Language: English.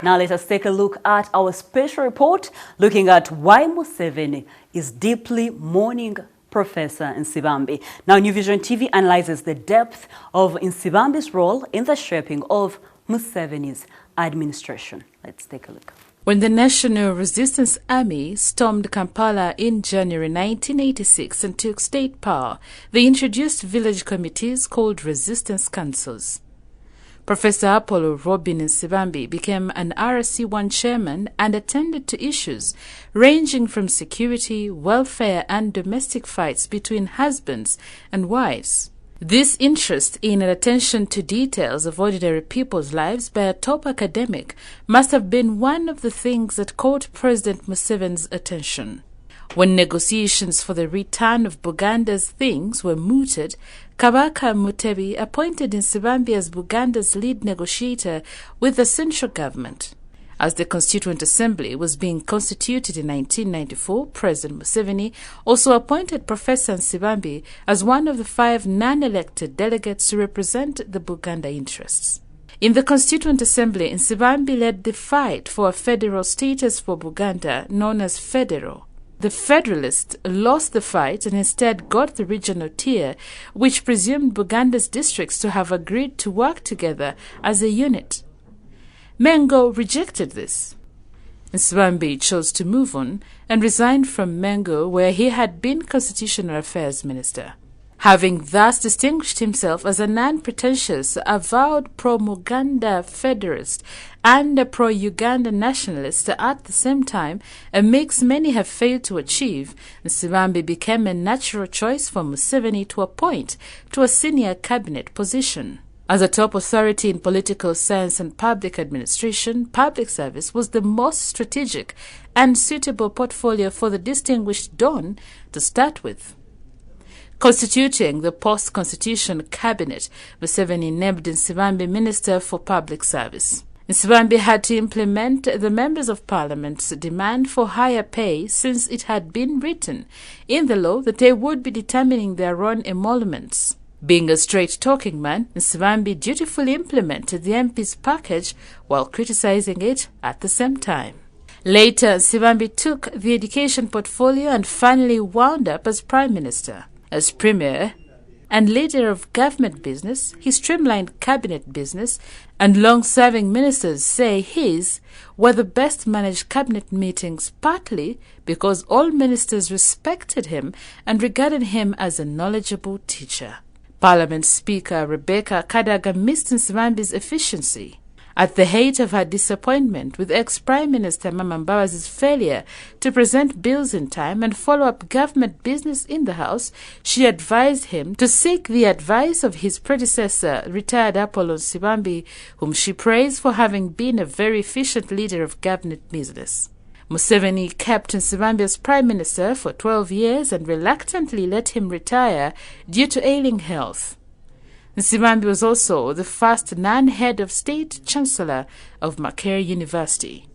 Now let us take a look at our special report looking at why Museveni is deeply mourning Professor Nsibambi. Now New Vision TV analyzes the depth of Nsibambi's role in the shaping of Museveni's administration. Let's take a look. When the National Resistance Army stormed Kampala in January 1986 and took state power, they introduced village committees called resistance councils. Professor Apollo Robin Nsibambi became an RC1 chairman and attended to issues ranging from security, welfare and domestic fights between husbands and wives. This interest in and attention to details of ordinary people's lives by a top academic must have been one of the things that caught President Museveni's attention. When negotiations for the return of Buganda's things were mooted, Kabaka Mutebi appointed Nsibambi as Buganda's lead negotiator with the central government. As the Constituent Assembly was being constituted in 1994, President Museveni also appointed Professor Nsibambi as one of the 5 non-elected delegates to represent the Buganda interests. In the Constituent Assembly, Nsibambi led the fight for a federal status for Buganda known as Federal. The Federalists lost the fight and instead got the regional tier, which presumed Buganda's districts to have agreed to work together as a unit. Mengo rejected this. Nsibambi chose to move on and resigned from Mengo, where he had been Constitutional Affairs Minister. Having thus distinguished himself as a non-pretentious, avowed pro-Muganda federalist and a pro-Uganda nationalist at the same time, a mix many have failed to achieve, Nsibambi became a natural choice for Museveni to appoint to a senior cabinet position. As a top authority in political science and public administration, public service was the most strategic and suitable portfolio for the distinguished Don to start with. Constituting the post-constitution cabinet, Museveni named Nsibambi Minister for Public Service. Nsibambi had to implement the Members of Parliament's demand for higher pay, since it had been written in the law that they would be determining their own emoluments. Being a straight-talking man, Nsibambi dutifully implemented the MP's package while criticizing it at the same time. Later, Nsibambi took the education portfolio and finally wound up as Prime Minister. As Premier and leader of government business, he streamlined cabinet business, and long-serving ministers say his were the best-managed cabinet meetings, partly because all ministers respected him and regarded him as a knowledgeable teacher. Parliament Speaker Rebecca Kadaga missed Nsibambi's efficiency. At the height of her disappointment with ex-Prime Minister Mama Mbabazi's failure to present bills in time and follow up government business in the House, she advised him to seek the advice of his predecessor, retired Apollo Nsibambi, whom she praised for having been a very efficient leader of government business. Museveni kept Nsibambi as Prime Minister for 12 years and reluctantly let him retire due to ailing health. Nsibambi was also the first non-head of state chancellor of Makerere University.